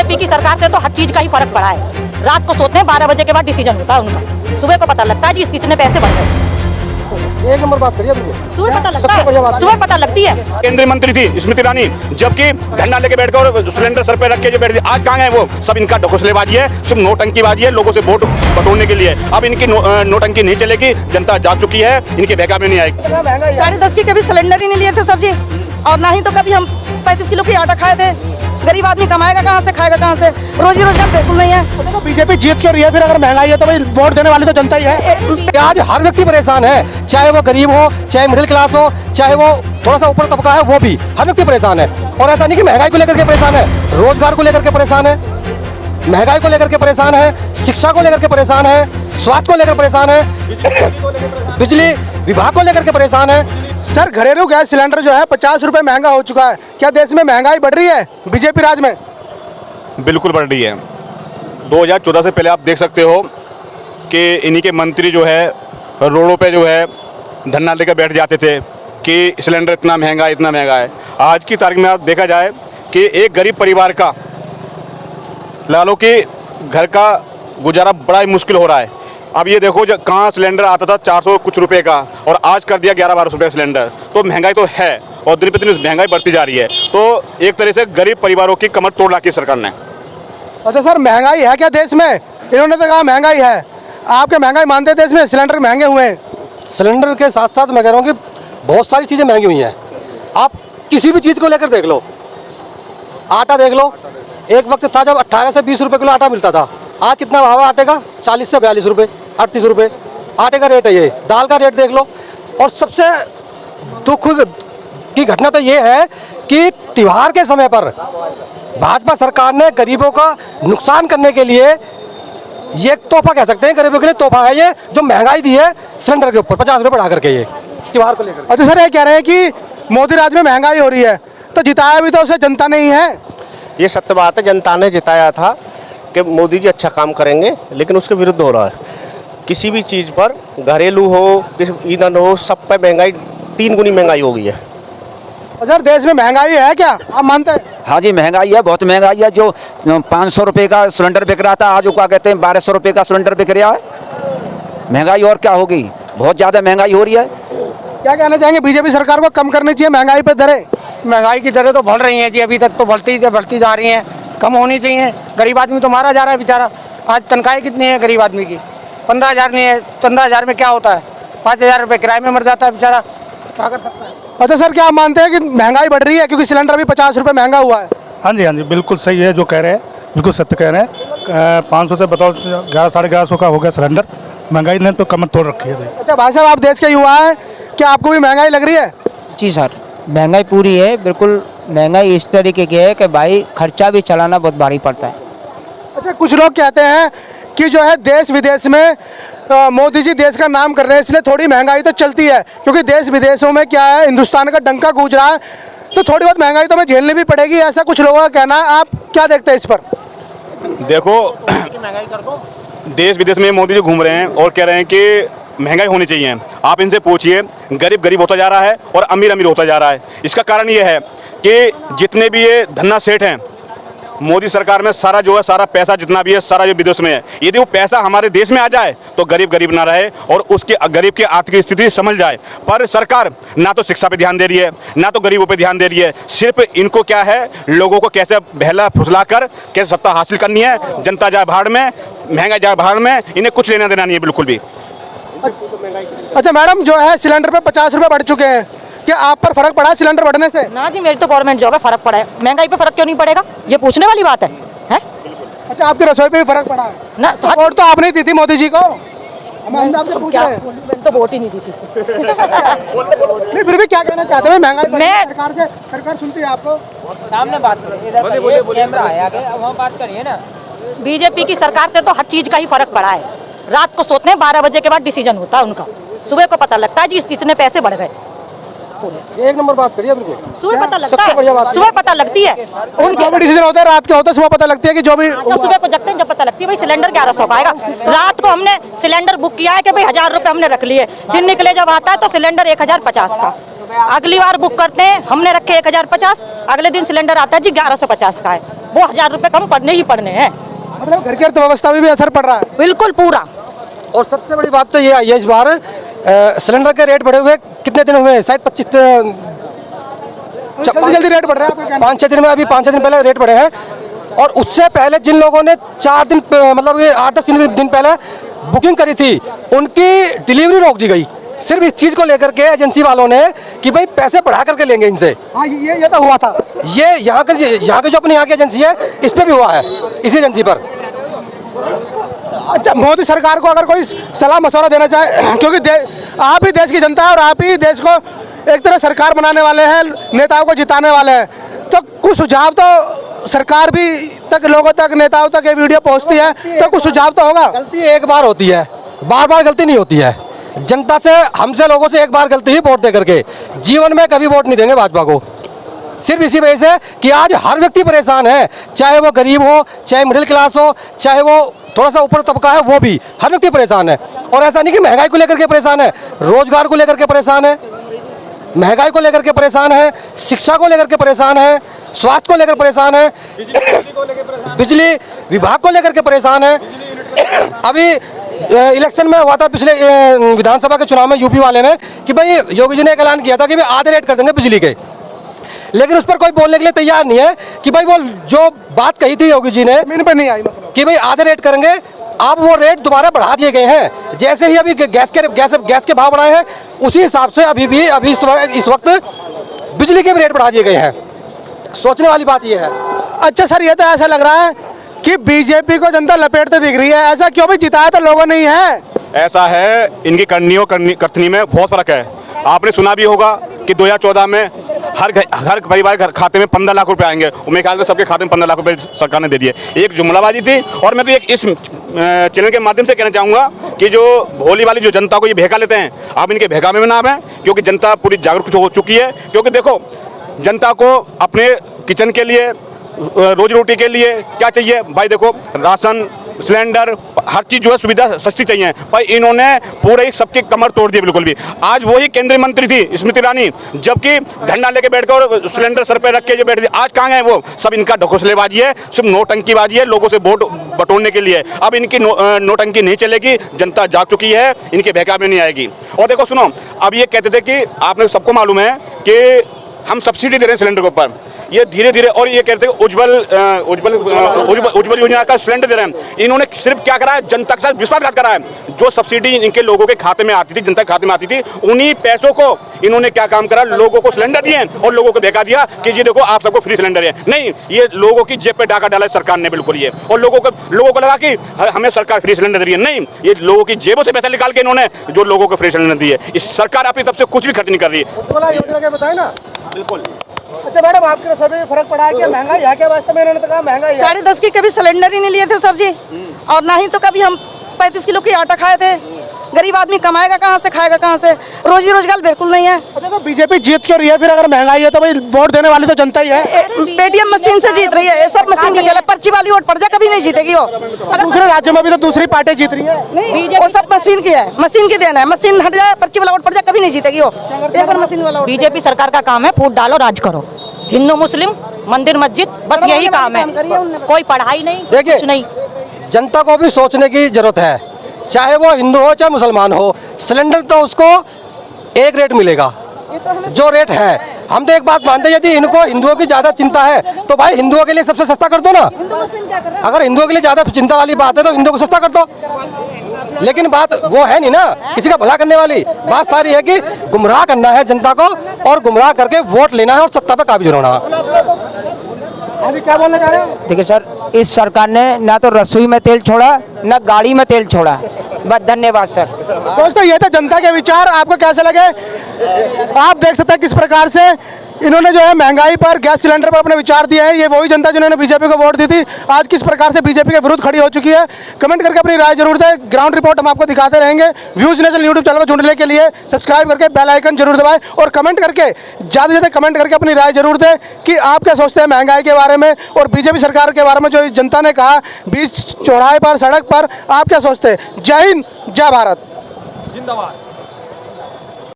BJP की सरकार से तो हर चीज का ही फर्क पड़ा है। रात को सोते हैं 12 बजे के बाद डिसीजन होता है उनका, सुबह को पता लगता है जी इतने पैसे बढ़ गए। एक नंबर बात करिए, सुबह पता लगता है, सुबह पता लगती है। केंद्रीय मंत्री थी स्मृति ईरानी, जबकि धरना लेके बैठ कर सिलेंडर सर पे रख के जो बैठ, आज कहाँ गए वो? सब इनका ढकोसलेबाजी है, सिर्फ नोटंकीबाजी है, लोगों से वोट बटोरने के लिए। अब इनकी नोटंकी नहीं चलेगी, जनता जा चुकी है, इनके बहकावे में नहीं आएगी। 10.5 की कभी सिलेंडर ही नहीं लिए थे सर जी, और ना ही तो कभी हम 35 किलो की आटा खाए थे। गरीब आदमी कमाएगा कहाँ से, खाएगा कहाँ से? रोजी रोजगार बिल्कुल नहीं है। तो बीजेपी जीत क्यों रही है फिर? अगर महंगाई है तो भाई वोट देने वाली तो जनता ही है। आज हर व्यक्ति परेशान है, चाहे वो गरीब हो, चाहे मिडिल क्लास हो, चाहे वो थोड़ा सा ऊपर तबका है, वो भी हर व्यक्ति परेशान है। और ऐसा नहीं कि महंगाई को लेकर के परेशान है, रोजगार को लेकर के परेशान है, महंगाई को लेकर के परेशान है, शिक्षा को लेकर के परेशान है, स्वास्थ्य को लेकर परेशान है, बिजली विभाग को लेकर के परेशान है। सर, घरेलू गैस सिलेंडर जो है 50 रुपए महंगा हो चुका है। क्या देश में महंगाई बढ़ रही है बीजेपी राज में? बिल्कुल बढ़ रही है। 2014 से पहले आप देख सकते हो कि इन्हीं के मंत्री जो है रोडों पे जो है धरना लेकर बैठ जाते थे कि सिलेंडर इतना महंगा है, इतना महंगा है। आज की तारीख में आप देखा जाए कि एक गरीब परिवार का ला लो कि घर का गुजारा बड़ा ही मुश्किल हो रहा है। अब ये देखो, जब कहाँ सिलेंडर आता था 400 कुछ रुपए का, और आज कर दिया 11-12 रुपये सिलेंडर। तो महंगाई तो है, और दिन प्रतिदिन महंगाई बढ़ती जा रही है। तो एक तरह से गरीब परिवारों की कमर तोड़ रखी सरकार ने। अच्छा सर, महंगाई है क्या देश में? इन्होंने तो कहा महंगाई है। आपके महंगाई मानते हैं देश में? सिलेंडर महंगे हुए हैं। सिलेंडर के साथ साथ मैं कह रहा हूँ कि बहुत सारी चीज़ें महंगी हुई हैं। आप किसी भी चीज़ को लेकर देख लो, आटा देख लो। एक वक्त था जब 18 से 20 रुपये किलो आटा मिलता था। आज कितना भाव है आटे का? 40 से 42 रुपये, 38 रुपये आटे का रेट है। ये दाल का रेट देख लो। और सबसे दुख की घटना तो ये है कि त्योहार के समय पर भाजपा सरकार ने गरीबों का नुकसान करने के लिए ये तोहफा कह सकते हैं, गरीबों के लिए तोहफा है ये, जो महंगाई दी है सिलेंडर के ऊपर 50 रुपये बढ़ा करके ये त्योहार को लेकर। अच्छा सर, ये कह रहे हैं कि मोदी राज में महंगाई हो रही है, तो जिताया भी तो उसे जनता ने ही है। ये सत्य बात है, जनता ने जिताया था कि मोदी जी अच्छा काम करेंगे, लेकिन उसके विरुद्ध हो रहा है। किसी भी चीज़ पर, घरेलू हो, ईंधन हो, सब पर महंगाई 3 गुनी महंगाई हो गई है। सर, देश में महंगाई है क्या, आप मानते हैं? हाँ जी, महंगाई है, बहुत महंगाई है। जो 500 रुपये का सिलेंडर बिक रहा था, आज वो क्या कहते हैं 1200 रुपये का सिलेंडर बिक रहा है। महंगाई और क्या होगी, बहुत ज़्यादा महंगाई हो रही है। क्या कहना चाहेंगे? बीजेपी सरकार को कम करनी चाहिए महंगाई पर दरें? महंगाई की दरें तो बढ़ रही हैं जी, अभी तक तो बढ़ती जा रही हैं, कम होनी चाहिए। गरीब आदमी तो मारा जा रहा है बेचारा। आज तनख्वाह कितनी है गरीब आदमी की? 15,000 नहीं है। 15,000 में क्या होता है? 5,000 रुपये किराए में मर जाता है बेचारा, क्या कर सकता है? अच्छा सर, क्या आप मानते हैं कि महंगाई बढ़ रही है क्योंकि सिलेंडर भी 50 रुपये महंगा हुआ है? हाँ जी, बिल्कुल सही है जो कह रहे हैं, बिल्कुल सत्य कह रहे हैं। 500 से बताओ 1100-1150 का हो गया सिलेंडर। महंगाई ने तो कमर तोड़ रखी है। अच्छा भाई साहब, आप देश के युवा हैं, क्या आपको भी महंगाई लग रही है? जी सर, महंगाई पूरी है, बिल्कुल महंगाई इस तरीके की है कि भाई खर्चा भी चलाना बहुत भारी पड़ता है। अच्छा, कुछ लोग कहते हैं कि जो है देश विदेश में मोदी जी देश का नाम कर रहे हैं, इसलिए थोड़ी महंगाई तो चलती है, क्योंकि देश विदेशों में क्या है, हिंदुस्तान का डंका गूंज रहा है, तो थोड़ी बहुत महंगाई तो हमें झेलनी भी पड़ेगी, ऐसा कुछ लोगों का कहना है। आप क्या देखते हैं इस पर? देखो, देश विदेश में मोदी जी घूम रहे हैं और कह रहे हैं कि महंगाई होनी चाहिए। आप इनसे पूछिए, गरीब गरीब होता जा रहा है और अमीर अमीर होता जा रहा है। इसका कारण ये है कि जितने भी ये धन्ना सेठ हैं, मोदी सरकार में सारा जो है, सारा पैसा जितना भी है, सारा जो विदेश में है, यदि वो पैसा हमारे देश में आ जाए तो गरीब गरीब ना रहे और उसके गरीब की आर्थिक स्थिति समझ जाए। पर सरकार ना तो शिक्षा पे ध्यान दे रही है, ना तो गरीबों पे ध्यान दे रही है। सिर्फ इनको क्या है, लोगों को कैसे बहला फुसला कर कैसे सत्ता हासिल करनी है, जनता जाए भाड़ में, महंगाई जाए भाड़ में, इन्हें कुछ लेना देना नहीं है बिल्कुल भी। अच्छा मैडम, जो है सिलेंडर पे 50 रुपये बढ़ चुके हैं, क्या आप पर फर्क पड़ा है सिलेंडर बढ़ने से? ना जी, मेरी तो गवर्नमेंट जॉब है, फर्क पड़ा है। महंगाई पे फर्क क्यों नहीं पड़ेगा, ये पूछने वाली बात है, हैं? अच्छा, आपकी रसोई पे भी फर्क पड़ा है ना? वोट तो आपने दी थी मोदी जी को, हम आपसे पूछ रहे हैं। मैंने तो वोट ही नहीं दी थी। नहीं, फिर भी क्या कहना चाहते हैं? महंगाई सरकार से, सरकार सुनती है आपको? सामने बात करिए, इधर कैमरा है आगे, वहाँ बात करिए ना। बीजेपी की सरकार से तो हर चीज का ही फर्क पड़ा है। रात को सोते हैं 12 बजे के बाद डिसीजन होता है उनका, सुबह को पता लगता है जी इतने पैसे बढ़ गए। एक नंबर बात करिए, बिल्कुल सुबह पता लगता है, सुबह पता लगती है उनके डिसीजन होता है, रात के होता है, सुबह पता लगती है कि जो भी सुबह को जगते हैं जब पता लगती है भाई सिलेंडर 1100 का आएगा। रात को हमने सिलेंडर बुक किया है कि भाई 1000 रुपये हमने रख लिए, दिन निकले जब आता है तो सिलेंडर 1050 का। अगली बार बुक करते हैं, हमने रखे 1050, अगले दिन सिलेंडर आता है जी 1150 का है। वो 1000 रुपए कम पड़ने ही पड़ने हैं। मतलब घर की अर्थव्यवस्था में भी असर पड़ रहा है। बिल्कुल पूरा। और सबसे बड़ी बात तो ये आई है इस बार सिलेंडर के रेट बढ़े हुए कितने दिन हुए हैं? शायद 25 जल्दी रेट बढ़ रहा है। 5-6 दिन में, अभी 5-6 दिन पहले रेट बढ़े हैं। और उससे पहले जिन लोगों ने 4 दिन मतलब ये 8-10 दिन पहले बुकिंग करी थी, उनकी डिलीवरी रोक दी गई सिर्फ इस चीज़ को लेकर के एजेंसी वालों ने कि भाई पैसे बढ़ा करके लेंगे इनसे। हाँ, ये तो हुआ था। ये यहाँ के जो अपनी यहाँ की एजेंसी है इस पर भी हुआ है, इसी एजेंसी पर। अच्छा, मोदी सरकार को अगर कोई सलाह मशवरा देना चाहे, क्योंकि आप ही देश की जनता है और आप ही देश को एक तरह सरकार बनाने वाले हैं, नेताओं को जिताने वाले हैं, तो कुछ सुझाव तो सरकार भी तक, लोगों तक, नेताओं तक ये वीडियो पहुंचती है, तो कुछ सुझाव तो होगा। गलती एक बार होती है, बार बार गलती नहीं होती है। जनता से, हमसे, लोगों से एक बार गलती ही वोट दे करके जीवन में कभी वोट नहीं देंगे भाजपा को। सिर्फ इसी वजह से कि आज हर व्यक्ति परेशान है, चाहे वो गरीब हो, चाहे मिडिल क्लास हो, चाहे वो थोड़ा सा ऊपर तबका है, वो भी हर व्यक्ति परेशान है। और ऐसा नहीं कि महंगाई को लेकर के परेशान है, रोजगार को लेकर के परेशान है, महंगाई को लेकर के परेशान है, शिक्षा को लेकर के परेशान है, स्वास्थ्य को लेकर परेशान है, बिजली विभाग को लेकर के परेशान है। अभी इलेक्शन में हुआ था पिछले विधानसभा के चुनाव में यूपी वाले में कि भाई योगी जी ने एक ऐलान किया था कि भाई आधे रेट कर देंगे बिजली के, लेकिन उस पर कोई बोलने के लिए तैयार नहीं है कि भाई वो जो बात कही थी योगी जी ने मीन पर नहीं आई कि भाई आधे रेट करेंगे, अब वो रेट दोबारा बढ़ा दिए गए हैं। जैसे ही अभी गैस के भाव बढ़ाए हैं, उसी हिसाब से अभी इस वक्त बिजली के भी रेट बढ़ा दिए गए हैं। सोचने वाली बात ये है। अच्छा सर, ये तो ऐसा लग रहा है कि बीजेपी को जनता लपेटते दिख रही है, ऐसा क्यों? भी जिताया तो लोगों ने ही है। ऐसा है, इनकी करनी और कथनी में बहुत फर्क है। आपने सुना भी होगा कि 2014 में हर परिवार के खाते में 15 लाख रुपए आएंगे, मेरे ख्याल से सबके खाते में 15 लाख रुपए सरकार ने दे दिए। एक जुमलाबाजी थी। और मैं तो एक इस चैनल के माध्यम से कहना चाहूँगा कि जो भोली वाली जो जनता को ये बहका लेते हैं, आप इनके बहका में ना आए, क्योंकि जनता पूरी जागरूक हो चुकी है। क्योंकि देखो, जनता को अपने किचन के लिए, रोजी रोटी के लिए क्या चाहिए भाई? देखो, राशन, सिलेंडर, हर चीज़ जो है सुविधा सस्ती चाहिए, पर इन्होंने पूरे ही सबकी कमर तोड़ दी बिल्कुल भी। आज वही केंद्रीय मंत्री थी स्मृति ईरानी, जबकि झंडा लेके बैठकर और सिलेंडर सर पे रख के जो बैठ दी, आज कहाँ गए वो? सब इनका ढकोसलेबाजी है, सिर्फ नोटंकीबाजी है, लोगों से वोट बटोरने के लिए। अब इनकी नोटंकी नहीं चलेगी, जनता जाग चुकी है, इनके बहकावे में नहीं आएगी। और देखो सुनो, अब ये कहते थे कि आपने सबको मालूम है कि हम सब्सिडी दे रहे हैं सिलेंडर के ऊपर, ये धीरे धीरे, और ये कहते हैं उज्ज्वल योजना का सिलेंडर दे रहे हैं। इन्होंने सिर्फ क्या करा है? जनता के साथ विश्वासघात करा है। जो सब्सिडी इनके लोगों के खाते में आती थी, जनता के खाते में आती थी, उन्हीं पैसों को इन्होंने क्या काम करा? लोगों को सिलेंडर दिए और लोगों को बहका दिया कि ये देखो आप सबको फ्री सिलेंडर है। नहीं, ये लोगों की जेब पे डाका डाला है सरकार ने बिल्कुल ये, और लोगों को लगा कि हमें सरकार फ्री सिलेंडर दे रही है। नहीं, ये लोगों की जेबों से पैसा निकाल के इन्होंने जो लोगों को फ्री सिलेंडर दिए। इस सरकार अपनी तरफ से कुछ भी खर्च नहीं कर रही है। बताए ना, बिल्कुल। अच्छा मैडम, आपके सभी में फर्क पड़ा है कि महंगाई है क्या वास्तव में? इन्होंने तो कहा महंगाई है। 10.5 की कभी सिलेंडर ही नहीं लिए थे सर जी, और ना ही तो कभी हम 35 किलो की आटा खाए थे। गरीब आदमी कमाएगा कहाँ से, खाएगा कहाँ से? रोजी रोजगार बिल्कुल नहीं है। अच्छा, तो बीजेपी जीत क्यों रही है फिर? अगर महंगाई है तो भाई वोट देने वाली तो जनता ही है। पेटीएम मशीन से जीत रही है, सब मशीन के खेल, पर्ची वाली वोट पड़ जाए कभी नहीं जीतेगी वो। दूसरे राज्यों में भी तो दूसरी पार्टी जीत रही है। नहीं, वो सब मशीन की है, मशीन की देना है। मशीन हट जाए, पर्ची वाला वोट पड़ जाए, कभी नहीं जीतेगी वो। एक बार मशीन वाला। बीजेपी सरकार का काम है फूट डालो, राज करो, हिंदू मुस्लिम, मंदिर मस्जिद, बस यही काम है। कोई पढ़ाई नहीं, कुछ नहीं। जनता को भी सोचने की जरूरत है, चाहे वो हिंदू हो चाहे मुसलमान हो, सिलेंडर तो उसको एक रेट मिलेगा, जो रेट है। हम तो एक बात मानते हैं, यदि इनको हिंदुओं की ज्यादा चिंता है तो भाई हिंदुओं के लिए सबसे सस्ता कर दो ना। अगर हिंदुओं के लिए ज्यादा चिंता वाली बात है तो हिंदुओं को सस्ता कर दो, लेकिन बात वो है नहीं ना, किसी का भला करने वाली बात सारी है कि गुमराह करना है जनता को, और गुमराह करके वोट लेना है और सत्ता पे काबिज होना है। अभी क्या बोलना चाह रहे हो? देखिए सर, इस सरकार ने ना तो रसोई में तेल छोड़ा, ना गाड़ी में तेल छोड़ा। बस धन्यवाद सर। दोस्तों, ये तो जनता के विचार, आपको कैसे लगे? आप देख सकते हैं किस प्रकार से इन्होंने जो है महंगाई पर, गैस सिलेंडर पर अपने विचार दिए हैं। ये वही जनता जिन्होंने बीजेपी को वोट दी थी, आज किस प्रकार से बीजेपी के विरुद्ध खड़ी हो चुकी है। कमेंट करके अपनी राय जरूर दें। ग्राउंड रिपोर्ट हम आपको दिखाते रहेंगे। व्यूज नेशनल यूट्यूब चैनल को जुड़ने के लिए सब्सक्राइब करके बेल आइकन जरूर दबाएं, और कमेंट करके ज़्यादा से ज़्यादा कमेंट करके अपनी राय जरूर दें कि आप क्या सोचते हैं महंगाई के बारे में, और बीजेपी सरकार के बारे में जो जनता ने कहा बीच चौराहे पर, सड़क पर, आप क्या सोचते हैं? जय हिंद, जय भारत, जिंदाबाद।